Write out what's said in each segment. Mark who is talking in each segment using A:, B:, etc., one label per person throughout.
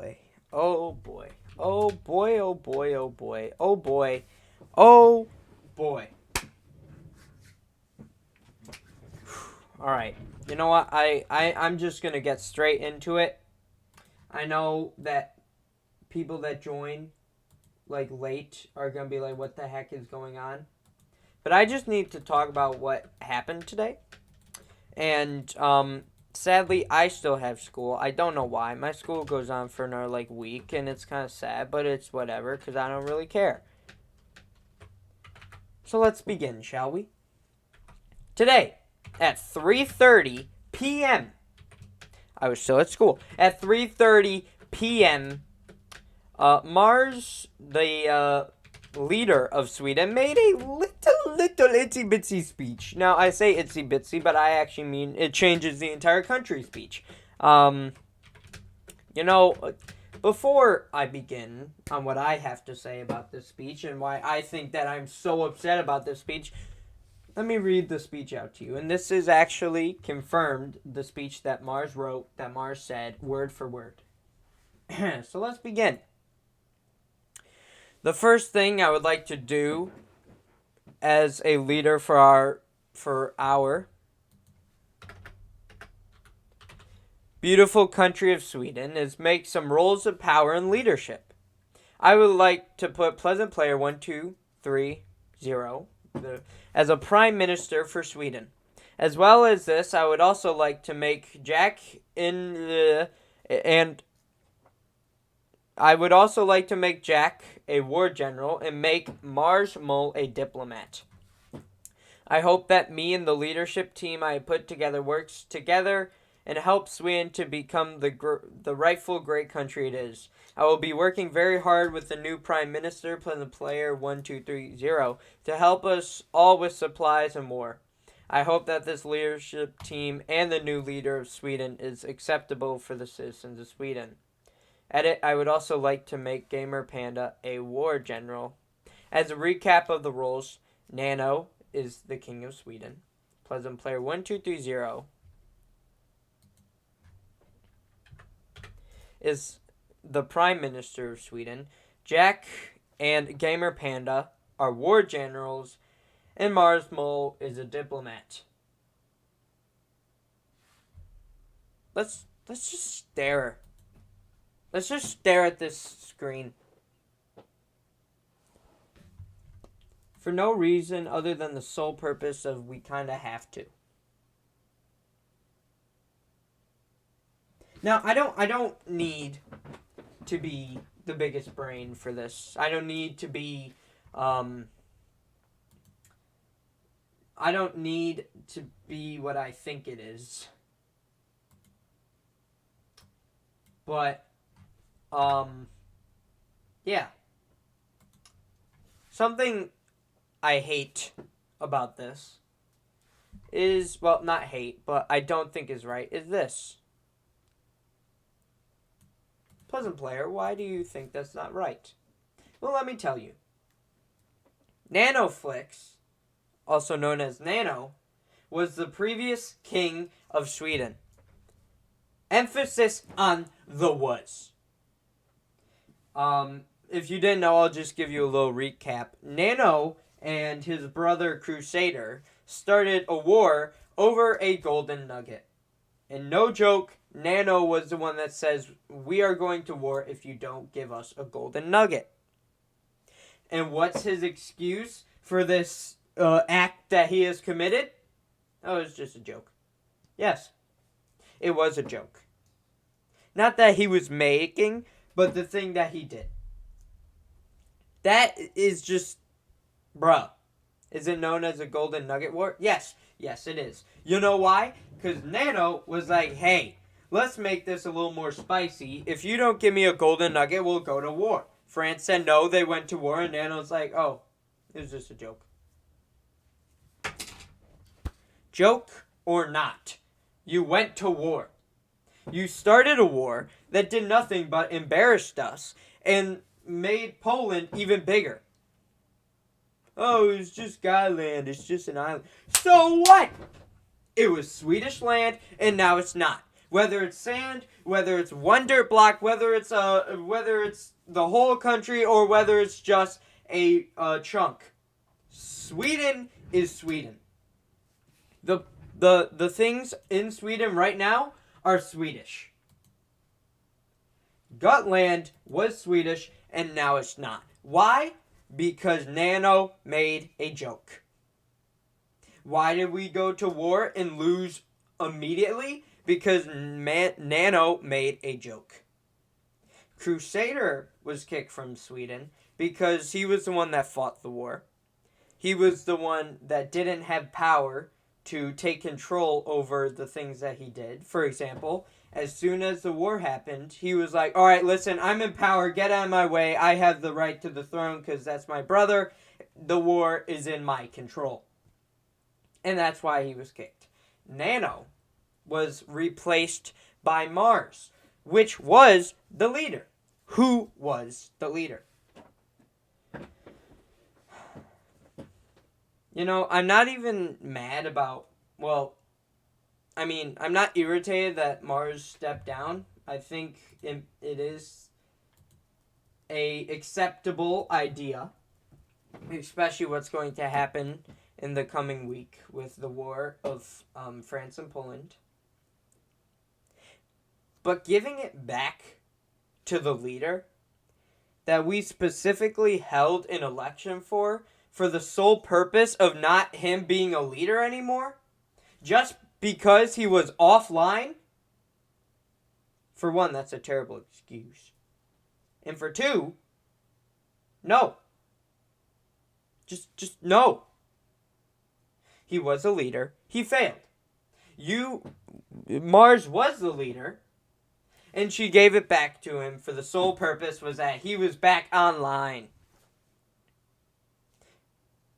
A: boy. Oh boy. Oh boy, oh boy, oh boy. Oh boy. Oh boy. Alright. You know what? I'm just gonna get straight into it. I know that people that join like late are gonna be like, what the heck is going on? But I just need to talk about what happened today. And sadly I still have school. I don't know why. My school goes on for another like week and it's kind of sad, but it's whatever cuz I don't really care. So let's begin, shall we? Today at 3:30 p.m. I was still at school. At 3:30 p.m. Mars, the leader of Sweden, made a little itsy bitsy speech. Now I say itsy bitsy, but I actually mean it changes the entire country speech. You know, before I begin on what I have to say about this speech and why I think that I'm so upset about this speech, let me read the speech out to you. And this is actually confirmed, the speech that Mars wrote, that Mars said, word for word. So let's begin. The first thing I would like to do as a leader for our beautiful country of Sweden is make some roles of power and leadership. I would like to put Pleasant Player 1230 as a prime minister for Sweden. As well as this, I would also like to make Jack a war general and make Mars Mole a diplomat. I hope that me and the leadership team I put together works together and helps Sweden to become the rightful great country it is. I will be working very hard with the new Prime Minister, Pleasant Player 1230, to help us all with supplies and more. I hope that this leadership team and the new leader of Sweden is acceptable for the citizens of Sweden. Edit, I would also like to make Gamer Panda a war general. As a recap of the roles, Nano is the king of Sweden. Pleasant Player 1230 is the prime minister of Sweden. Jack and Gamer Panda are war generals, and Mars Mole is a diplomat. Let's just stare. Let's just stare at this screen. For no reason other than the sole purpose of we kind of have to. Now, I don't need to be the biggest brain for this. I don't need to be I don't need to be what I think it is. But yeah. Something I hate about this is, well, not hate, but I don't think is right, is this. Pleasant Player, why do you think that's not right? Well, let me tell you. Nanoflix, also known as Nano, was the previous king of Sweden. Emphasis on the was. If you didn't know, I'll just give you a little recap. Nano and his brother Crusader started a war over a golden nugget. And no joke, Nano was the one that says, we are going to war if you don't give us a golden nugget. And what's his excuse for this act that he has committed? Oh, it's just a joke. Yes, it was a joke. Not that he was making, but the thing that he did. That is just, bruh. Is it known as a golden nugget war? Yes, it is. You know why? Because Nano was like, hey, let's make this a little more spicy. If you don't give me a golden nugget, we'll go to war. France said no, they went to war, and Nano's like, oh, it was just a joke. Joke or not, you went to war. You started a war that did nothing but embarrassed us and made Poland even bigger. Oh, it's just Skyland. It's just an island. So what? It was Swedish land, and now it's not. whether it's sand, whether it's one dirt block, whether it's the whole country, or whether it's just a chunk. Sweden is Sweden. The things in Sweden right now are Swedish. Gotland was Swedish, and now it's not. Why? Because Nano made a joke. Why did we go to war and lose immediately? Because Nano made a joke. Crusader was kicked from Sweden because he was the one that fought the war. He was the one that didn't have power to take control over the things that he did. For example, as soon as the war happened, he was like, all right, listen, I'm in power. Get out of my way. I have the right to the throne because that's my brother. The war is in my control. And that's why he was kicked. Nano was replaced by Mars, which was the leader. Who was the leader? You know, I'm not even mad about, I'm not irritated that Mars stepped down. I think it is a acceptable idea, especially what's going to happen in the coming week with the war of France and Poland. But giving it back to the leader that we specifically held an election for the sole purpose of not him being a leader anymore, just because he was offline, for one, that's a terrible excuse. And for two, no. Just no. He was a leader. He failed. Mars was the leader, and she gave it back to him for the sole purpose was that he was back online.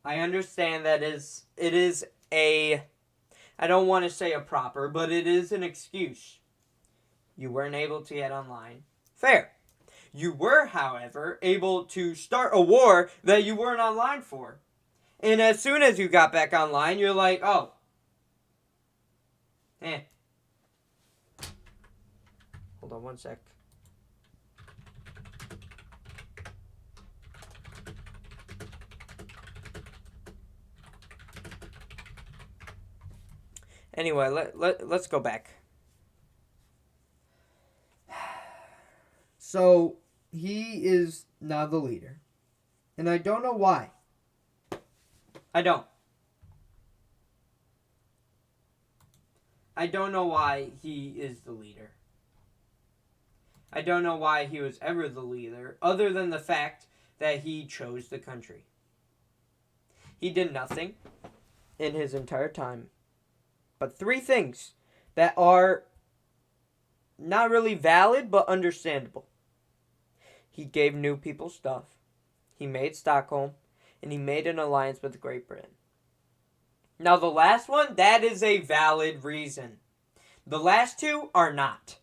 A: I understand that it is I don't want to say a proper, but it is an excuse. You weren't able to get online. Fair. You were, however, able to start a war that you weren't online for. And as soon as you got back online, you're like, oh. Hold on one sec. Anyway, let's go back. So, he is now the leader. And I don't know why. I don't know why he is the leader. I don't know why he was ever the leader, other than the fact that he chose the country. He did nothing in his entire time. But three things that are not really valid, but understandable. He gave new people stuff. He made Stockholm. And he made an alliance with Great Britain. Now the last one, that is a valid reason. The last two are not.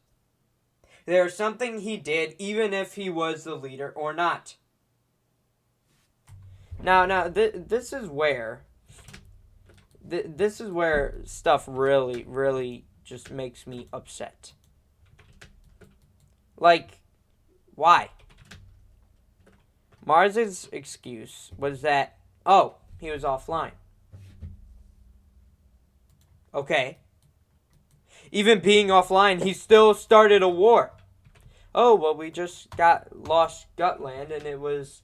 A: There's something he did even if he was the leader or not. Now this is where stuff really, really just makes me upset. Like, why? Mars's excuse was that, he was offline. Okay. Even being offline, he still started a war. We just lost Gotland, and it was,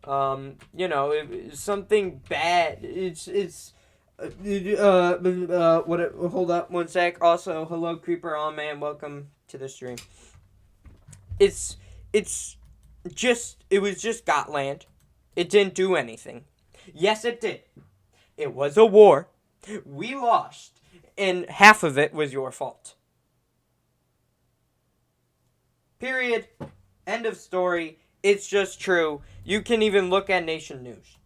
A: it was something bad. Hold up one sec. Also, hello, Creeper On Man. Welcome to the stream. It was just Gotland. It didn't do anything. Yes, it did. It was a war. We lost. And half of it was your fault. Period. End of story. It's just true. You can even look at Nation News.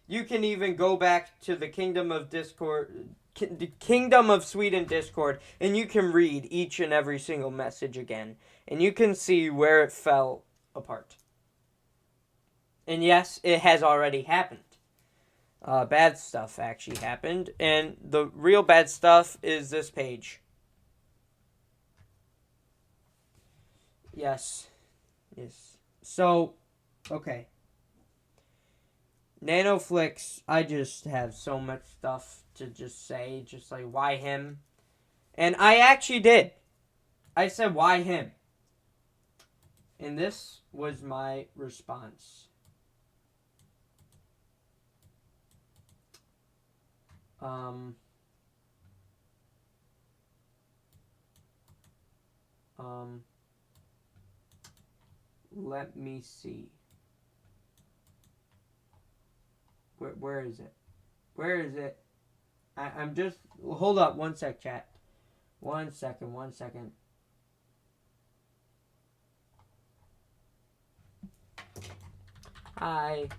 A: You can even go back to the Kingdom of Sweden Discord, and you can read each and every single message again. And you can see where it fell apart. And yes, it has already happened. Bad stuff actually happened. And the real bad stuff is this page. Yes. Yes. So, okay. Nanoflix, I just have so much stuff to just say. Just like, why him? And I actually did. I said, why him? And this was my response. Um, let me see. Where is it? Where is it? I'm just, hold up one sec, chat. One second. Hi.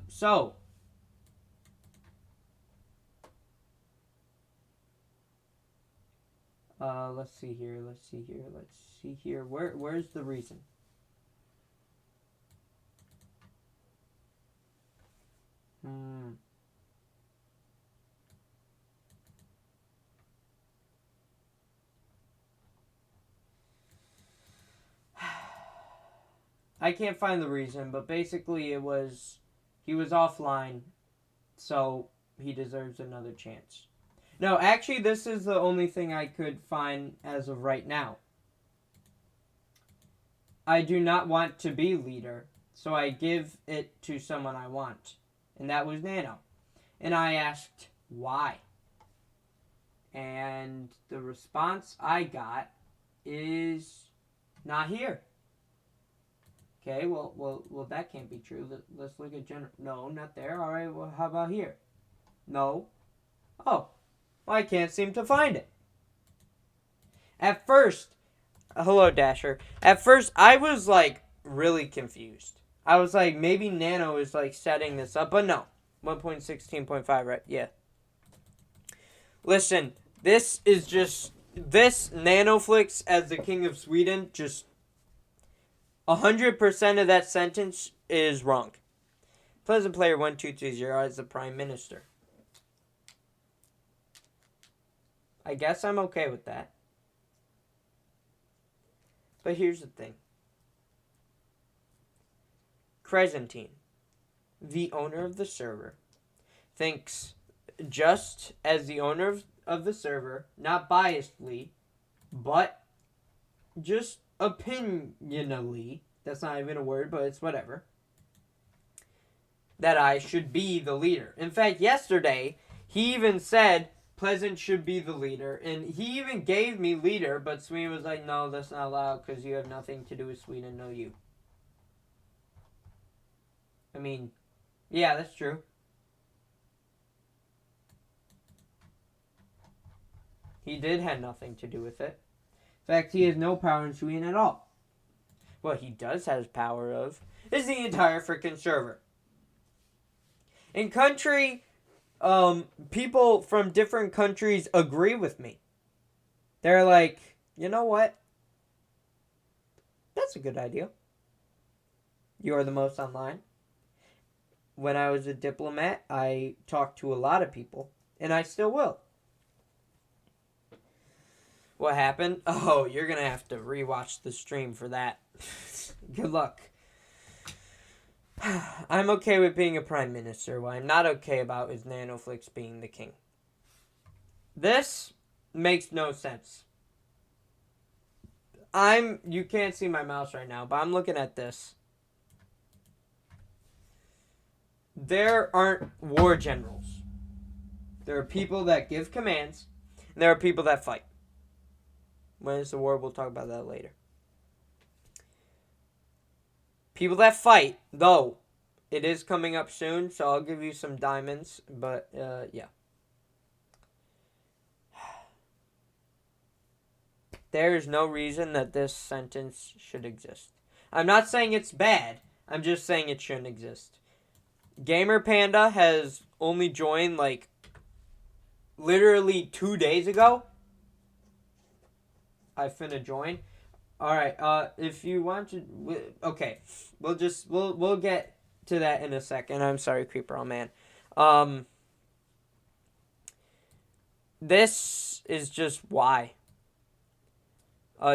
A: So. Let's see here. Where's the reason? I can't find the reason, but basically it was he was offline, so he deserves another chance. No, actually, this is the only thing I could find as of right now. I do not want to be leader, so I give it to someone I want, and that was Nano. And I asked why. And the response I got is not here. Okay, well, that can't be true. Let's look at general. No, not there. All right, well, how about here? No. Oh, well, I can't seem to find it. At first, hello, Dasher. At first, I was like really confused. I was like, maybe Nano is like setting this up, but no. 1.16.5, right? Yeah. Listen, this is just this Nanoflix as the king of Sweden. Just 100% of that sentence is wrong. Pleasant Player 1230 as the Prime Minister. I guess I'm okay with that. But here's the thing. Crescentine, the owner of the server, thinks just as the owner of the server, not biasedly, but just opinionally, that's not even a word, but it's whatever, that I should be the leader. In fact, yesterday, he even said Pleasant should be the leader, and he even gave me leader, but Sweden was like, no, that's not allowed because you have nothing to do with Sweden, no you. I mean, yeah, that's true. He did have nothing to do with it. In fact, he has no power in Sweden at all. What he does have power of is the entire freaking server. In country, people from different countries agree with me. They're like, you know what? That's a good idea. You are the most online. When I was a diplomat, I talked to a lot of people, and I still will. What happened? Oh, you're going to have to rewatch the stream for that. Good luck. I'm okay with being a prime minister. What I'm not okay about is Nanoflix being the king. This makes no sense. You can't see my mouse right now, but I'm looking at this. There aren't war generals. There are people that give commands, and there are people that fight. When it's a war, we'll talk about that later. People that fight, though, it is coming up soon, so I'll give you some diamonds, but, yeah. There is no reason that this sentence should exist. I'm not saying it's bad. I'm just saying it shouldn't exist. Gamer Panda has only joined, like, literally 2 days ago. I finna join. Alright, if you want to... Okay, we'll get to that in a second. I'm sorry, Creeper, oh man. This is just why.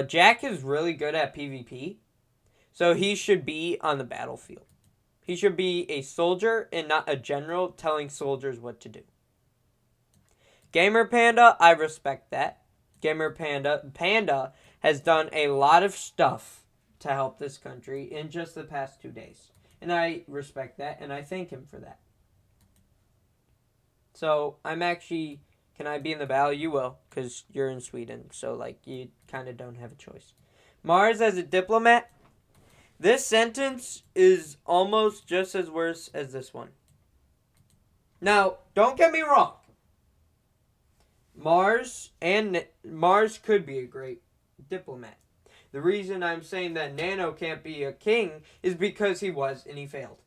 A: Jack is really good at PvP, so he should be on the battlefield. He should be a soldier and not a general telling soldiers what to do. Gamer Panda, I respect that. Gamer Panda has done a lot of stuff to help this country in just the past 2 days. And I respect that, and I thank him for that. So, I'm actually... Can I be in the battle? You will, because you're in Sweden. So, like, you kind of don't have a choice. Mars as a diplomat? This sentence is almost just as worse as this one. Now, don't get me wrong. Mars could be a great diplomat. The reason I'm saying that Nano can't be a king is because he was and he failed.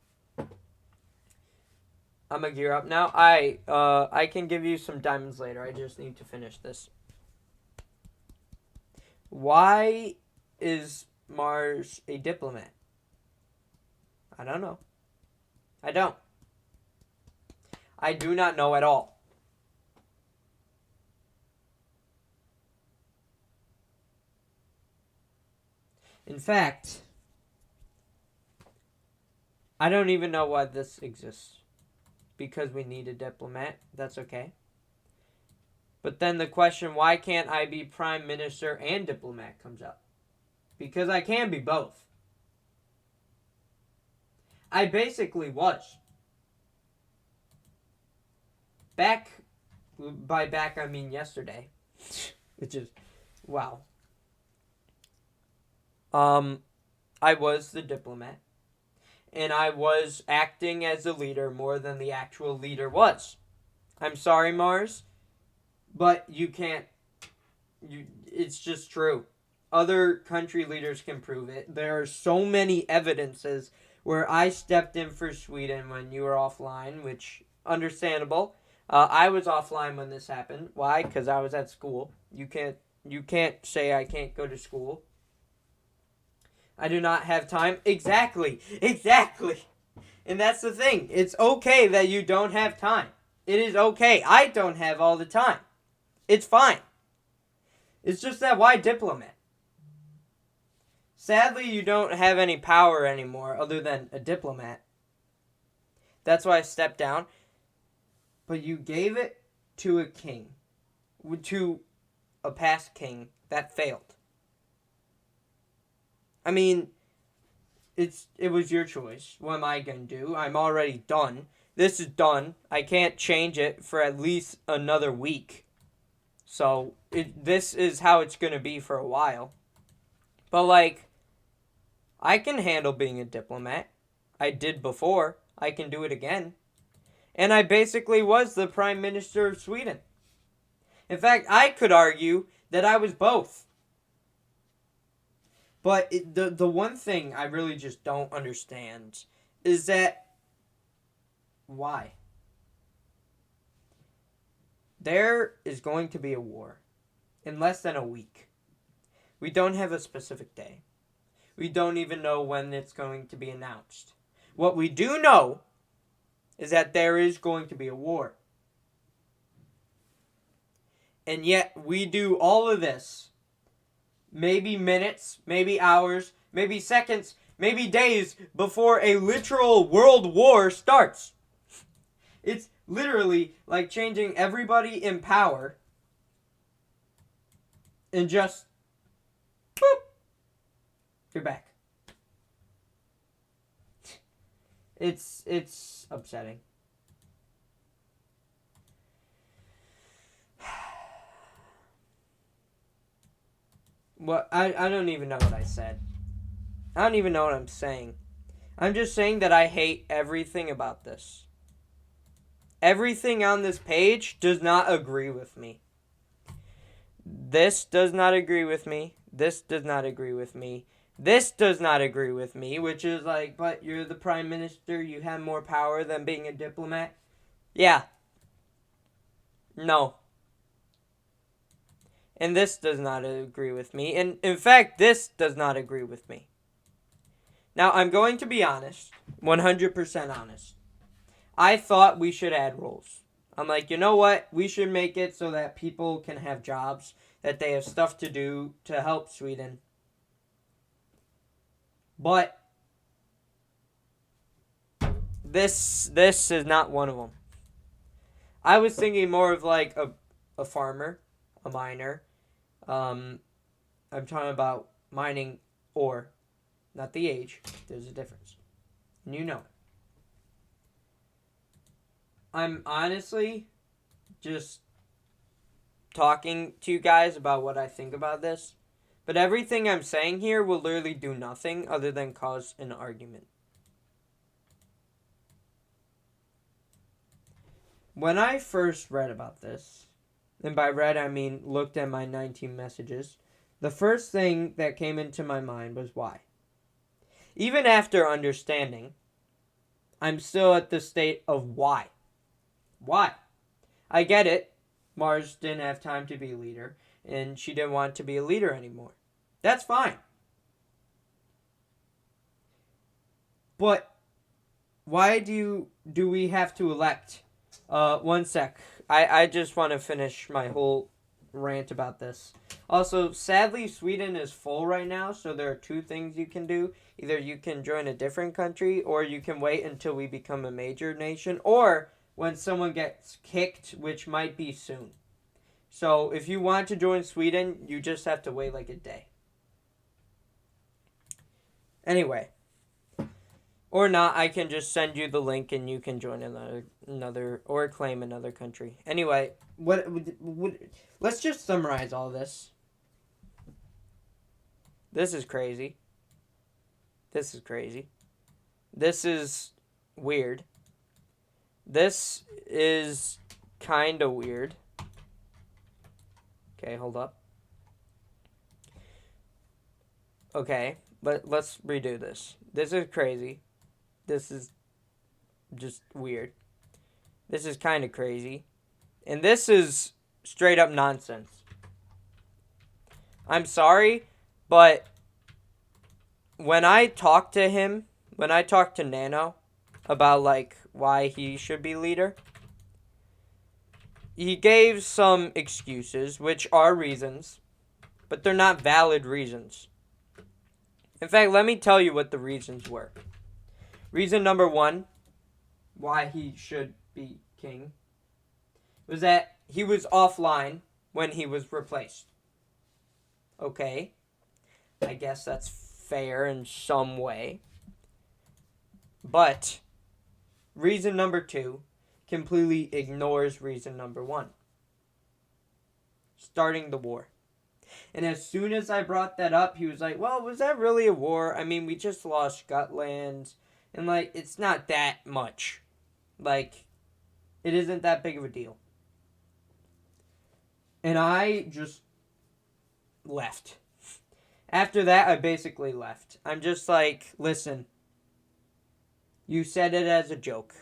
A: I'm gonna gear up now. I can give you some diamonds later. I just need to finish this. Why is Mars a diplomat? I don't know. I don't. I do not know at all. In fact, I don't even know why this exists. Because we need a diplomat. That's okay. But then the question, why can't I be prime minister and diplomat, comes up. Because I can be both. I basically was. By back I mean yesterday. Which is, wow. I was the diplomat. And I was acting as a leader more than the actual leader was. I'm sorry, Mars, but you can't. It's just true. Other country leaders can prove it. There are so many evidences where I stepped in for Sweden when you were offline, which, understandable. I was offline when this happened. Why? Because I was at school. You can't say I can't go to school. I do not have time. Exactly. And that's the thing. It's okay that you don't have time. It is okay. I don't have all the time. It's fine. It's just that why diplomat? Sadly, you don't have any power anymore other than a diplomat. That's why I stepped down. But you gave it to a king. To a past king that failed. I mean, it was your choice. What am I going to do? I'm already done. This is done. I can't change it for at least another week. So, this is how it's going to be for a while. But, like, I can handle being a diplomat. I did before. I can do it again. And I basically was the Prime Minister of Sweden. In fact, I could argue that I was both. But the one thing I really just don't understand is that why? There is going to be a war in less than a week. We don't have a specific day. We don't even know when it's going to be announced. What we do know is that there is going to be a war. And yet we do all of this. Maybe minutes, maybe hours, maybe seconds, maybe days before a literal world war starts. It's literally like changing everybody in power and just boop, you're back. It's upsetting. What I don't even know what I said. I don't even know what I'm saying. I'm just saying that I hate everything about this. Everything on this page does not agree with me. This does not agree with me. This does not agree with me. This does not agree with me, which is like, but you're the prime minister, you have more power than being a diplomat. Yeah. No. And this does not agree with me. And in fact, this does not agree with me. Now, I'm going to be honest. 100% honest. I thought we should add rules. I'm like, you know what? We should make it so that people can have jobs. that they have stuff to do to help Sweden. But this is not one of them. I was thinking more of like a farmer, a miner. I'm talking about mining ore, not the age. There's a difference. And you know it. I'm honestly just talking to you guys about what I think about this. But everything I'm saying here will literally do nothing other than cause an argument. When I first read about this, and by read I mean looked at my 19 messages, the first thing that came into my mind was why. Even after understanding, I'm still at the state of why. Why? I get it. Mars didn't have time to be a leader, and she didn't want to be a leader anymore. That's fine. But why do we have to elect? One sec. I just want to finish my whole rant about this. Also, sadly, Sweden is full right now, so there are two things you can do. Either you can join a different country, or you can wait until we become a major nation, or when someone gets kicked, which might be soon. So if you want to join Sweden, you just have to wait like a day. Anyway. Or not, I can just send you the link and you can join another or claim another country. Anyway, let's just summarize all this. This is crazy. This is crazy. This is weird. This is kind of weird. Okay, hold up. Okay, let's redo this. This is crazy. This is just weird. This is kind of crazy. And this is straight up nonsense. I'm sorry, but when I talked to Nano about like why he should be leader, he gave some excuses, which are reasons, but they're not valid reasons. In fact, let me tell you what the reasons were. Reason number one, why he should be king, was that he was offline when he was replaced. Okay, I guess that's fair in some way. But reason number two completely ignores reason number one. Starting the war. And as soon as I brought that up, he was like, well, was that really a war? I mean, we just lost Scotland. And, like, it's not that much. Like, it isn't that big of a deal. And I just left. After that, I basically left. I'm just like, listen. You said it as a joke.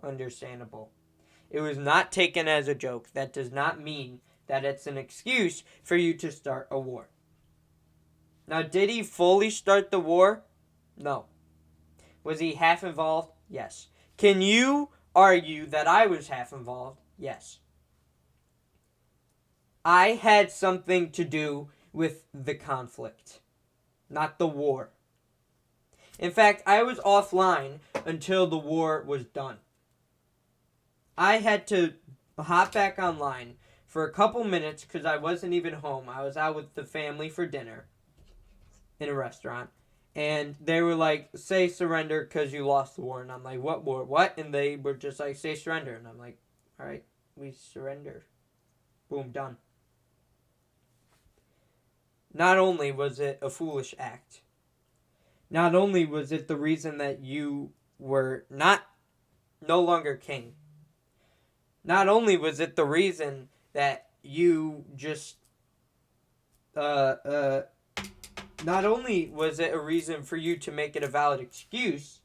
A: Understandable. It was not taken as a joke. That does not mean that it's an excuse for you to start a war. Now, did he fully start the war? No. Was he half involved? Yes. Can you argue that I was half involved? Yes. I had something to do with the conflict, not the war. In fact, I was offline until the war was done. I had to hop back online for a couple minutes because I wasn't even home. I was out with the family for dinner in a restaurant. And they were like, say surrender because you lost the war. And I'm like, what war? What? And they were just like, say surrender. And I'm like, all right, we surrender. Boom, done. Not only was it a foolish act, not only was it the reason that you were no longer king, not only was it the reason that you just, not only was it a reason for you to make it a valid excuse,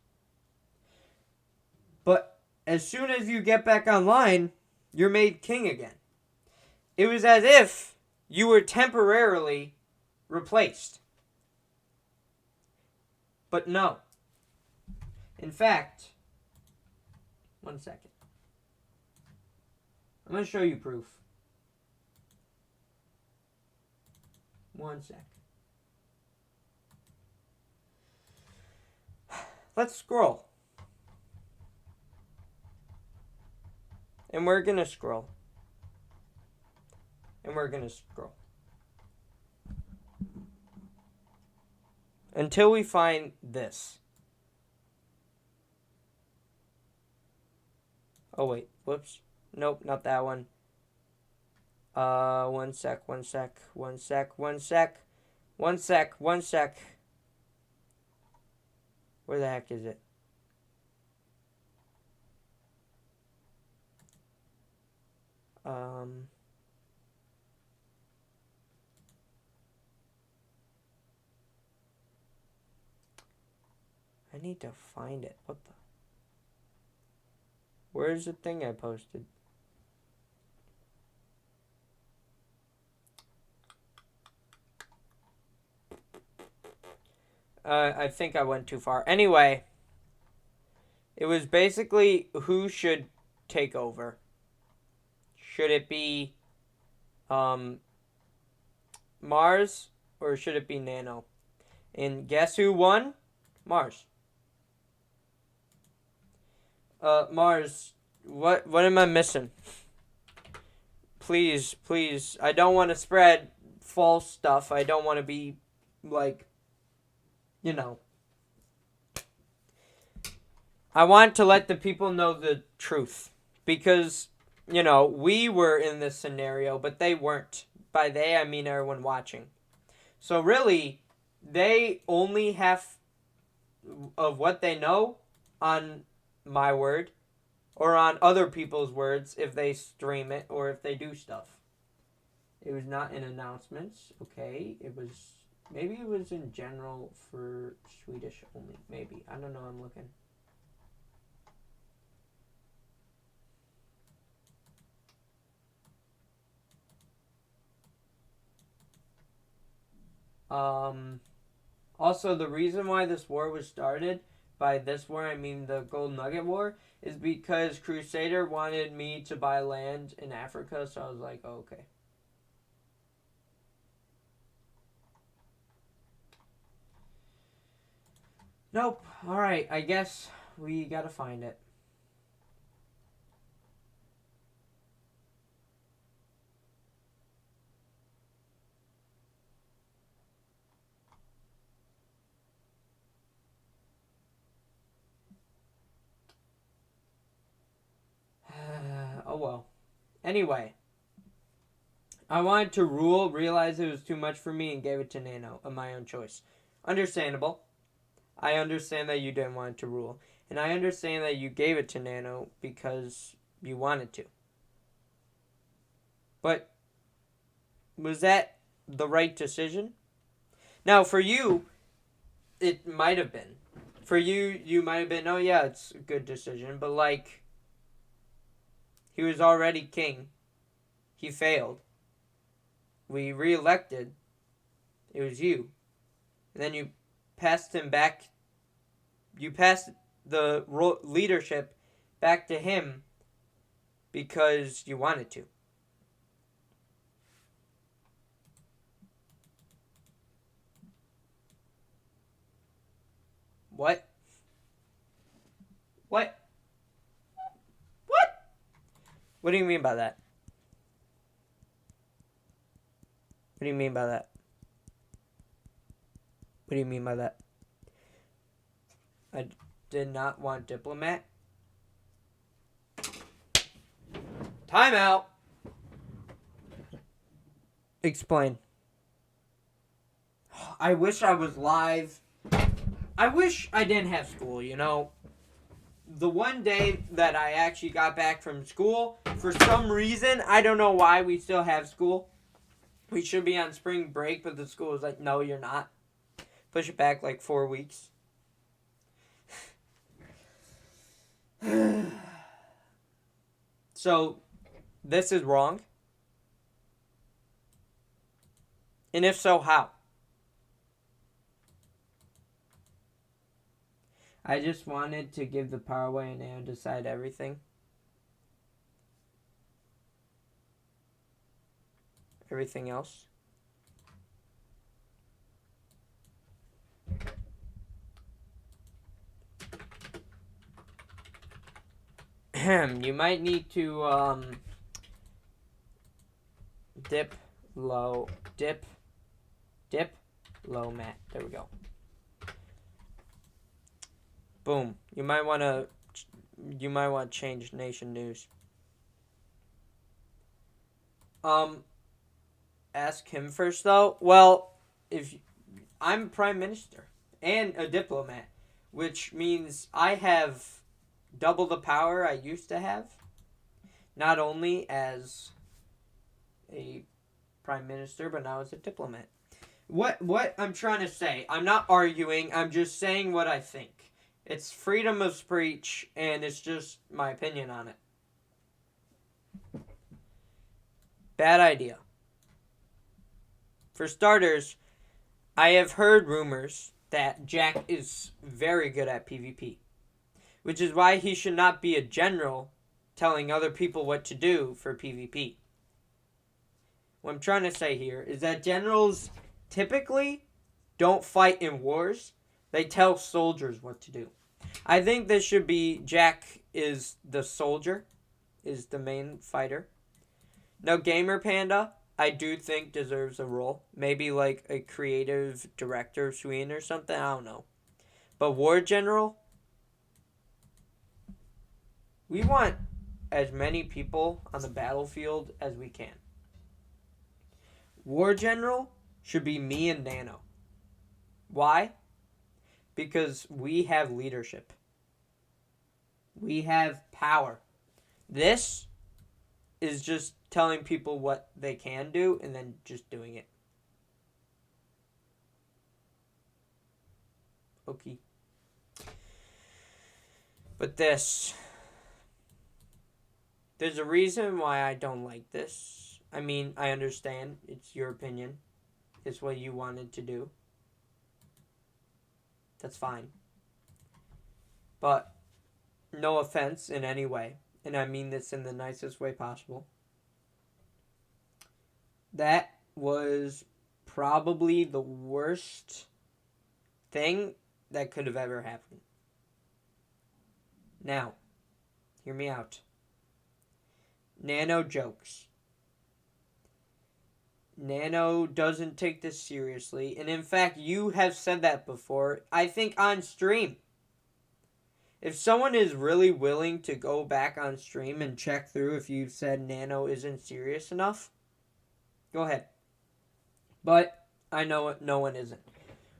A: but as soon as you get back online, you're made king again. It was as if you were temporarily replaced. But no. In fact, one second. I'm going to show you proof. One sec. Let's scroll. And we're gonna scroll. And we're gonna scroll. Until we find this. Oh, wait. Whoops. Nope, not that one. One sec. Where the heck is it? I need to find it. What the? Where's the thing I posted? I think I went too far. Anyway, it was basically who should take over. Should it be Mars or should it be Nano? And guess who won? Mars. Mars, what am I missing? Please, I don't want to spread false stuff. I don't want to be like, you know. I want to let the people know the truth because, you know, we were in this scenario, but they weren't. By they, I mean everyone watching. So really, they only have of what they know on my word or on other people's words if they stream it or if they do stuff. It was not in announcements, okay? Maybe it was in general for Swedish only. Maybe. I don't know. I'm looking. Also, the reason why this war was started, by this war I mean the Gold Nugget War, is because Crusader wanted me to buy land in Africa, so I was like, oh, okay. Nope. Alright, I guess we gotta find it. Oh well. Anyway. I wanted to rule, realized it was too much for me, and gave it to Nano of my own choice. Understandable. I understand that you didn't want it to rule. And I understand that you gave it to Nano because you wanted to. But was that the right decision? Now, for you, it might have been. For you, you might have been, oh yeah, it's a good decision. But like, he was already king. He failed. We re-elected. It was you. And then you passed him back. You passed the leadership back to him because you wanted to. What? What? What? What do you mean by that? What do you mean by that? What do you mean by that? I did not want diplomat. Time out. Explain. I wish I was live. I wish I didn't have school, you know. The one day that I actually got back from school, for some reason, I don't know why we still have school. We should be on spring break, but the school was like, no, you're not. Push it back like 4 weeks. So, this is wrong? And if so, how? I just wanted to give the power away and decide everything. Everything else. You might need to dip low mat. There we go. Boom. You might want to change nation news. Ask him first though. Well, if I'm prime minister and a diplomat, which means I have double the power I used to have, not only as a prime minister, but now as a diplomat. What I'm trying to say, I'm not arguing, I'm just saying what I think. It's freedom of speech, and it's just my opinion on it. Bad idea. For starters, I have heard rumors that Jack is very good at PvP, which is why he should not be a general telling other people what to do for PvP. What I'm trying to say here is that generals typically don't fight in wars. They tell soldiers what to do. I think this should be Jack is the soldier, is the main fighter. Now, Gamer Panda, I do think deserves a role. Maybe like a creative director of Sweden or something. I don't know. But War General, we want as many people on the battlefield as we can. War General should be me and Nano. Why? Because we have leadership. We have power. This is just telling people what they can do and then just doing it. Okay. But there's a reason why I don't like this. I mean, I understand. It's your opinion. It's what you wanted to do. That's fine. But no offense in any way, and I mean this in the nicest way possible. That was probably the worst thing that could have ever happened. Now, hear me out. Nano jokes. Nano doesn't take this seriously, and in fact, you have said that before, I think on stream. If someone is really willing to go back on stream and check through if you've said Nano isn't serious enough, go ahead. But I know no one isn't.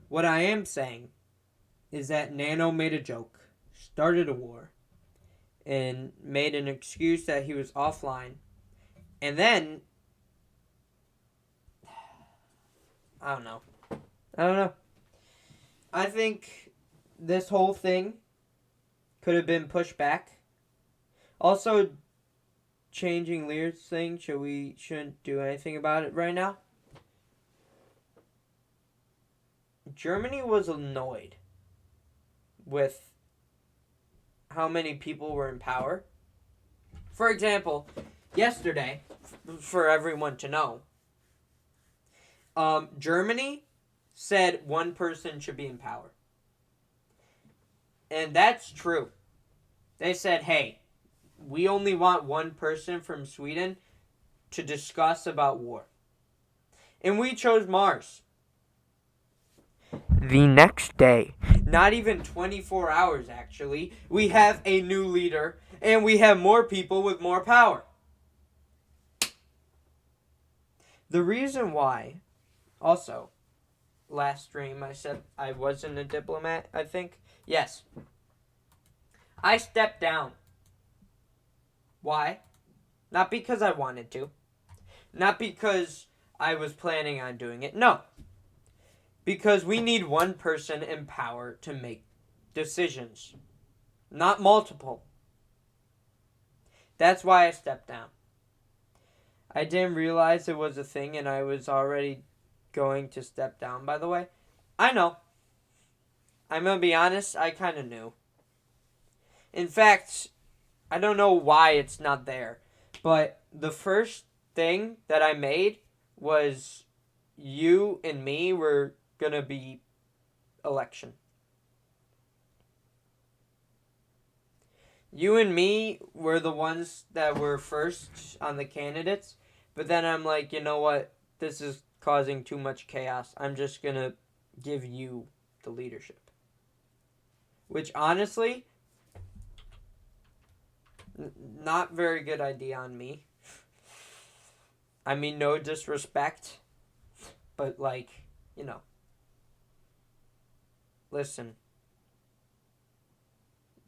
A: What I am saying is that Nano made a joke, started a war, and made an excuse that he was offline. And then, I don't know. I think this whole thing could have been pushed back. Also, changing Lear's thing, shouldn't do anything about it right now. Germany was annoyed with how many people were in power. For example, yesterday, for everyone to know, Germany said one person should be in power. And that's true. They said, hey, we only want one person from Sweden to discuss about war. And we chose Mars. The next day, not even 24 hours actually, we have a new leader and we have more people with more power. The reason why, also, last stream I said I wasn't a diplomat, I think. Yes. I stepped down. Why? Not because I wanted to. Not because I was planning on doing it. No. Because we need one person in power to make decisions. Not multiple. That's why I stepped down. I didn't realize it was a thing and I was already going to step down, by the way. I know. I'm going to be honest, I kind of knew. In fact, I don't know why it's not there. But the first thing that I made was you and me were going to be election. You and me were the ones that were first on the candidates, but then I'm like, you know what? This is causing too much chaos. I'm just going to give you the leadership. Which, honestly, not very good idea on me. I mean, no disrespect, but, like, you know. Listen.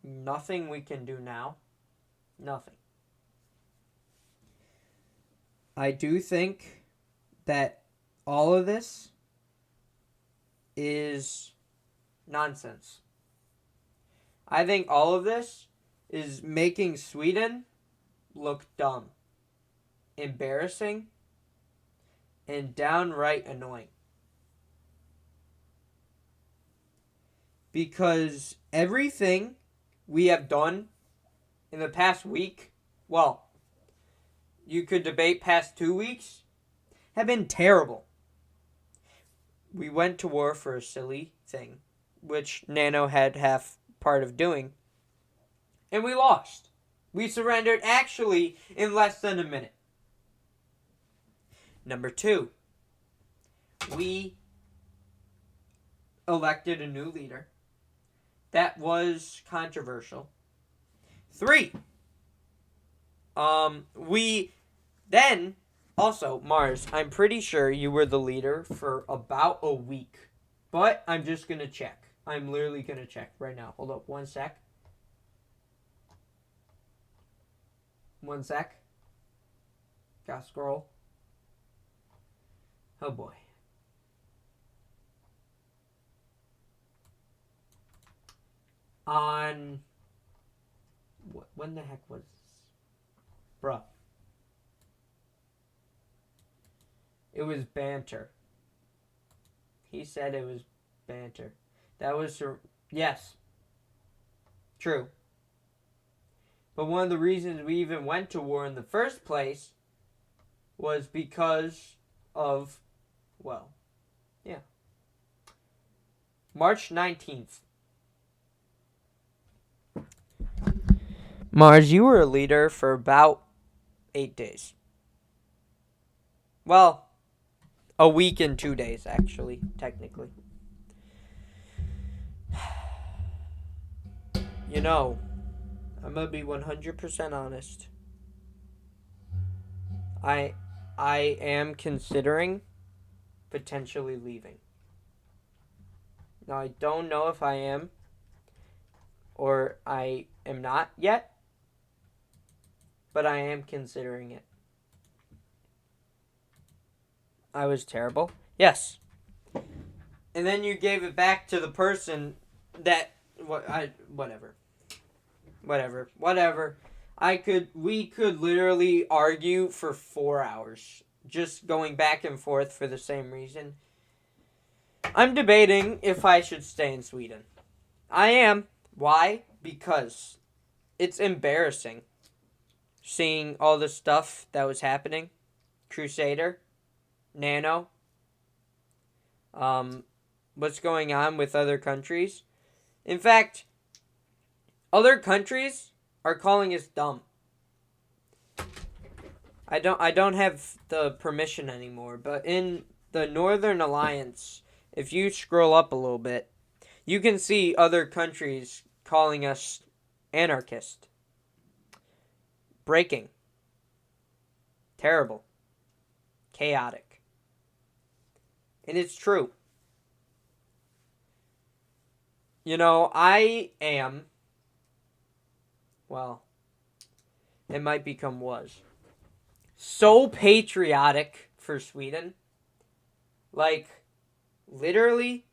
A: Nothing we can do now. Nothing. I do think that all of this is nonsense. I think all of this is making Sweden look dumb, embarrassing, and downright annoying. Because everything we have done in the past week, well, you could debate past 2 weeks, have been terrible. We went to war for a silly thing, which Nano had half part of doing, and we lost. We surrendered actually in less than a minute. Number 2, we elected a new leader. That was controversial. 3, we then also, Mars, I'm pretty sure you were the leader for about a week, but I'm just gonna check. I'm literally gonna check right now. Hold up, 1 sec. 1 sec. Gotta scroll. Oh boy. On when the heck was this? Bruh. It was banter. He said it was banter. That was yes. True. But one of the reasons we even went to war in the first place was because of, well, yeah. March 19th. Mars, you were a leader for about 8 days. Well, a week and 2 days, actually, technically. You know, I'm gonna be 100% honest. I am considering potentially leaving. Now, I don't know if I am or I am not yet, but I am considering it. I was terrible. Yes. And then you gave it back to the person that whatever. We could literally argue for 4 hours just going back and forth for the same reason. I'm debating if I should stay in Sweden. I am. Why? Because it's embarrassing seeing all the stuff that was happening. Crusader, Nano, what's going on with other countries. In fact, other countries are calling us dumb. I don't have the permission anymore, but in the Northern Alliance, if you scroll up a little bit, you can see other countries calling us anarchist. Breaking. Terrible. Chaotic. And it's true. You know, I am, well, it might become was, so patriotic for Sweden. Like, literally,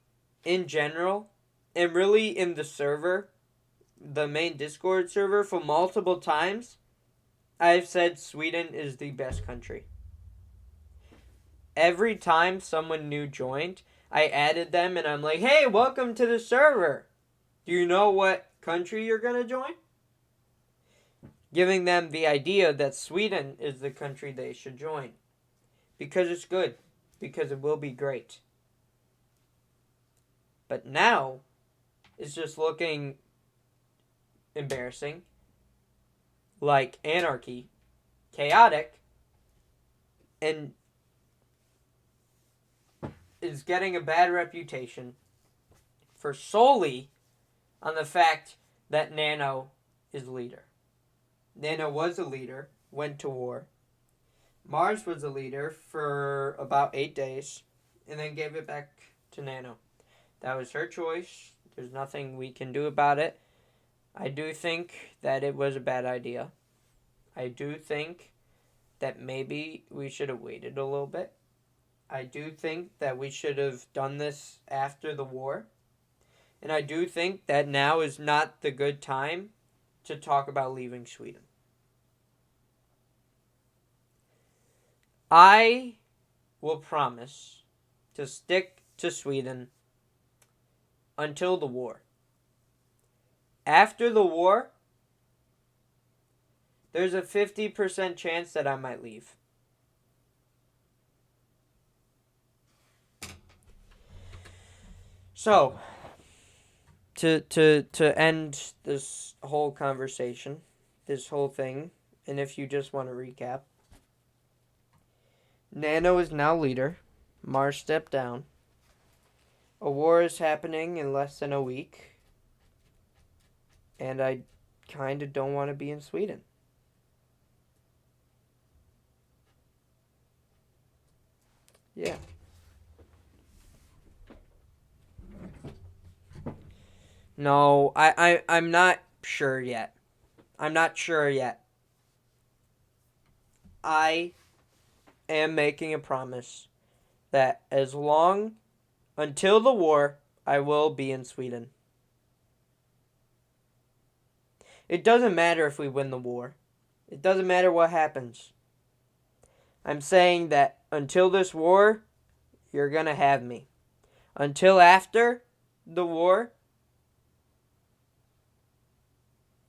A: in general, and really in the server, the main Discord server, for multiple times, I've said Sweden is the best country. Every time someone new joined, I added them and I'm like, hey, welcome to the server. Do you know what country you're going to join? Giving them the idea that Sweden is the country they should join. Because it's good. Because it will be great. But now, it's just looking embarrassing. like anarchy, chaotic, and is getting a bad reputation for solely on the fact that Nano is leader. Nano was a leader, went to war. Mars was a leader for about 8 days, and then gave it back to Nano. That was her choice. There's nothing we can do about it. I do think that it was a bad idea. I do think that maybe we should have waited a little bit. I do think that we should have done this after the war. And I do think that now is not the good time to talk about leaving Sweden. I will promise to stick to Sweden until the war. After the war, there's a 50% chance that I might leave. So, to end this whole conversation, this whole thing, and if you just want to recap, Nano is now leader. Mars stepped down. A war is happening in less than a week. And I kind of don't want to be in Sweden. Yeah. No, I'm not sure yet. I'm not sure yet. I am making a promise that as long until the war, I will be in Sweden. It doesn't matter if we win the war. It doesn't matter what happens. I'm saying that until this war, you're going to have me. Until after the war,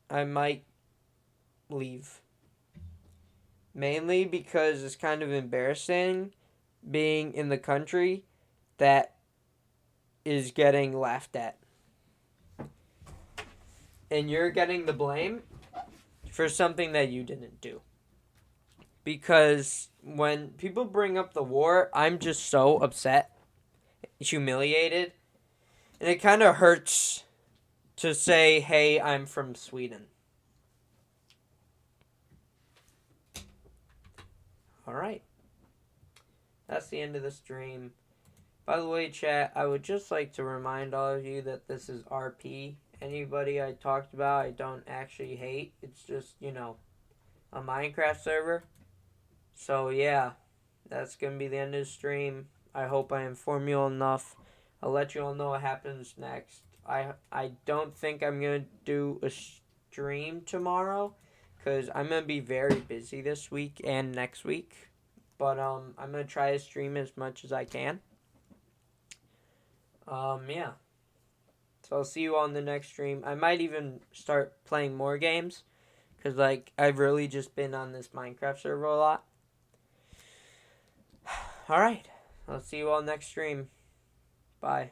A: I might leave. Mainly because it's kind of embarrassing being in the country that is getting laughed at. And you're getting the blame for something that you didn't do. Because when people bring up the war, I'm just so upset, humiliated, and it kind of hurts to say, hey, I'm from Sweden. Alright. That's the end of the stream. By the way, chat, I would just like to remind all of you that this is RP. Anybody I talked about, I don't actually hate. It's just, a Minecraft server. So, yeah, that's going to be the end of the stream. I hope I inform you all enough. I'll let you all know what happens next. I don't think I'm going to do a stream tomorrow because I'm going to be very busy this week and next week. But I'm going to try to stream as much as I can. Yeah. So I'll see you on the next stream. I might even start playing more games because, I've really just been on this Minecraft server a lot. Alright. I'll see you all next stream. Bye.